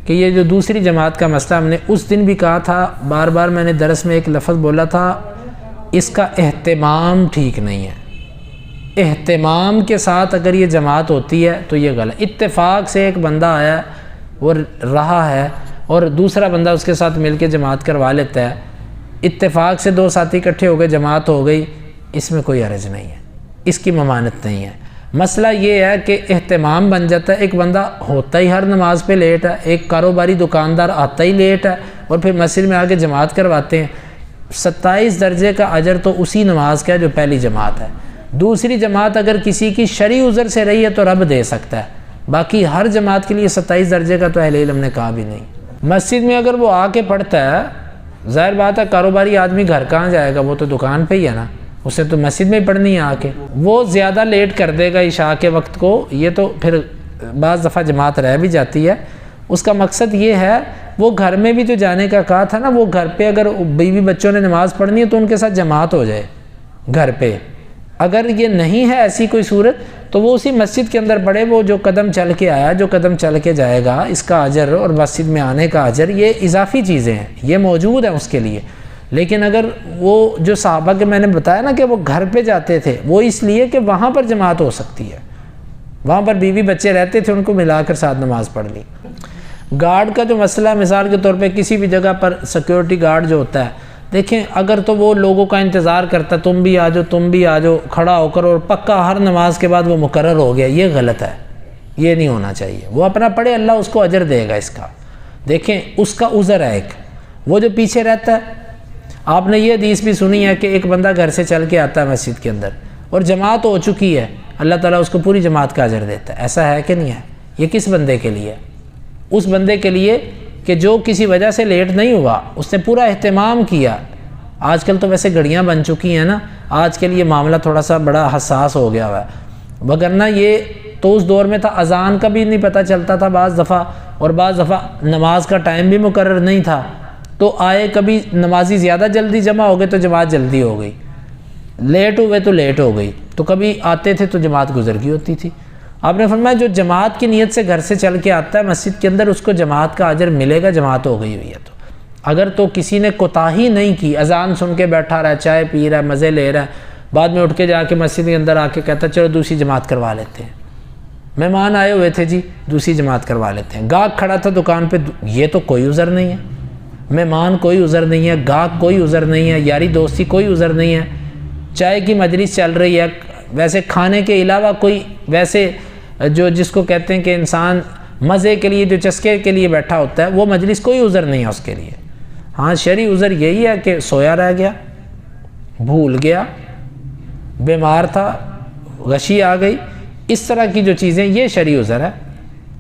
کہ یہ جو دوسری جماعت کا مسئلہ ہم نے اس دن بھی کہا تھا، بار بار میں نے درس میں ایک لفظ بولا تھا، اس کا اہتمام ٹھیک نہیں ہے۔ اہتمام کے ساتھ اگر یہ جماعت ہوتی ہے تو یہ غلط۔ اتفاق سے ایک بندہ آیا وہ رہا ہے اور دوسرا بندہ اس کے ساتھ مل کے جماعت کروا لیتا ہے، اتفاق سے 2 ساتھی اکٹھے ہو گئے، جماعت ہو گئی، اس میں کوئی حرج نہیں ہے، اس کی ممانعت نہیں ہے۔ مسئلہ یہ ہے کہ اہتمام بن جاتا ہے، ایک بندہ ہوتا ہی ہر نماز پہ لیٹ ہے، ایک کاروباری دکاندار آتا ہی لیٹ ہے اور پھر مسجد میں آ کے جماعت کرواتے ہیں۔ 27 درجے کا اجر تو اسی نماز کا ہے جو پہلی جماعت ہے۔ دوسری جماعت اگر کسی کی شرعی عذر سے رہی ہے تو رب دے سکتا ہے، باقی ہر جماعت کے لیے 27 درجے کا تو اہل علم نے کہا بھی نہیں۔ مسجد میں اگر وہ آ کے پڑھتا ہے، ظاہر بات ہے کاروباری آدمی گھر کہاں جائے گا، وہ تو دکان پہ ہی ہے نا، اسے تو مسجد میں ہی پڑھنی ہے آ کے۔ وہ زیادہ لیٹ کر دے گا عشاء کے وقت کو، یہ تو پھر بعض دفعہ جماعت رہ بھی جاتی ہے۔ اس کا مقصد یہ ہے، وہ گھر میں بھی تو جانے کا کہا تھا نا، وہ گھر پہ اگر بیوی بچوں نے نماز پڑھنی ہے تو ان کے ساتھ جماعت ہو جائے گھر پہ۔ اگر یہ نہیں ہے ایسی کوئی صورت تو وہ اسی مسجد کے اندر پڑھے، وہ جو قدم چل کے آیا، جو قدم چل کے جائے گا، اس کا اجر اور مسجد میں آنے کا اجر یہ اضافی چیزیں ہیں، یہ موجود ہیں اس کے لیے۔ لیکن اگر وہ جو صحابہ کے میں نے بتایا نا کہ وہ گھر پہ جاتے تھے، وہ اس لیے کہ وہاں پر جماعت ہو سکتی ہے، وہاں پر بیوی بچے رہتے تھے، ان کو ملا کر ساتھ نماز پڑھ لی۔ گارڈ کا جو مسئلہ مثال کے طور پہ کسی بھی جگہ پر سیکیورٹی گارڈ جو ہوتا ہے، دیکھیں اگر تو وہ لوگوں کا انتظار کرتا ہے، تم بھی آ جاؤ تم بھی آ جاؤ کھڑا ہو کر، اور پکا ہر نماز کے بعد وہ مقرر ہو گیا، یہ غلط ہے، یہ نہیں ہونا چاہیے۔ وہ اپنا پڑھے، اللہ اس کو اجر دے گا اس کا۔ دیکھیں اس کا عذر ہے ایک، وہ جو پیچھے رہتا ہے، آپ نے یہ حدیث بھی سنی ہے کہ ایک بندہ گھر سے چل کے آتا ہے مسجد کے اندر اور جماعت ہو چکی ہے، اللہ تعالیٰ اس کو پوری جماعت کا اجر دیتا ہے۔ ایسا ہے کہ نہیں ہے؟ یہ کس بندے کے لیے؟ اس بندے کے لیے کہ جو کسی وجہ سے لیٹ نہیں ہوا، اس نے پورا اہتمام کیا۔ آج کل تو ویسے گھڑیاں بن چکی ہیں نا، آج کل یہ معاملہ تھوڑا سا بڑا حساس ہو گیا ہوا ہے، وگرنہ یہ تو اس دور میں تھا، اذان کا بھی نہیں پتہ چلتا تھا بعض دفعہ، اور بعض دفعہ نماز کا ٹائم بھی مقرر نہیں تھا، تو آئے کبھی نمازی زیادہ جلدی جمع ہو گئے تو جماعت جلدی ہو گئی، لیٹ ہوئے تو لیٹ ہو گئی، تو کبھی آتے تھے تو جماعت گزر گئی ہوتی تھی۔ آپ نے فرمایا جو جماعت کی نیت سے گھر سے چل کے آتا ہے مسجد کے اندر، اس کو جماعت کا اجر ملے گا، جماعت ہو گئی ہوئی ہے تو۔ اگر تو کسی نے کوتاہی نہیں کی، اذان سن کے بیٹھا رہا ہے، چائے پی رہا ہے، مزے لے رہا ہے، بعد میں اٹھ کے جا کے مسجد کے اندر آ کے کہتا ہے چلو دوسری جماعت کروا لیتے ہیں، مہمان آئے ہوئے تھے جی دوسری جماعت کروا لیتے ہیں، گاہک کھڑا تھا دکان پہ، یہ تو کوئی عذر نہیں ہے، مہمان کوئی عذر نہیں ہے، گاہک کوئی عذر نہیں ہے، یاری دوستی کوئی عذر نہیں ہے، چائے کی مجلس چل رہی ہے، ویسے کھانے کے علاوہ کوئی ویسے جو جس کو کہتے ہیں کہ انسان مزے کے لیے جو چسکے کے لیے بیٹھا ہوتا ہے، وہ مجلس کوئی عذر نہیں ہے اس کے لیے۔ ہاں شرعی عذر یہی ہے کہ سویا رہ گیا، بھول گیا، بیمار تھا، غشی آ گئی، اس طرح کی جو چیزیں، یہ شرعی عذر ہے،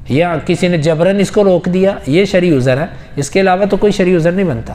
یا کسی نے جبراً اس کو روک دیا، یہ شرعی عذر ہے، اس کے علاوہ تو کوئی شرعی عذر نہیں بنتا۔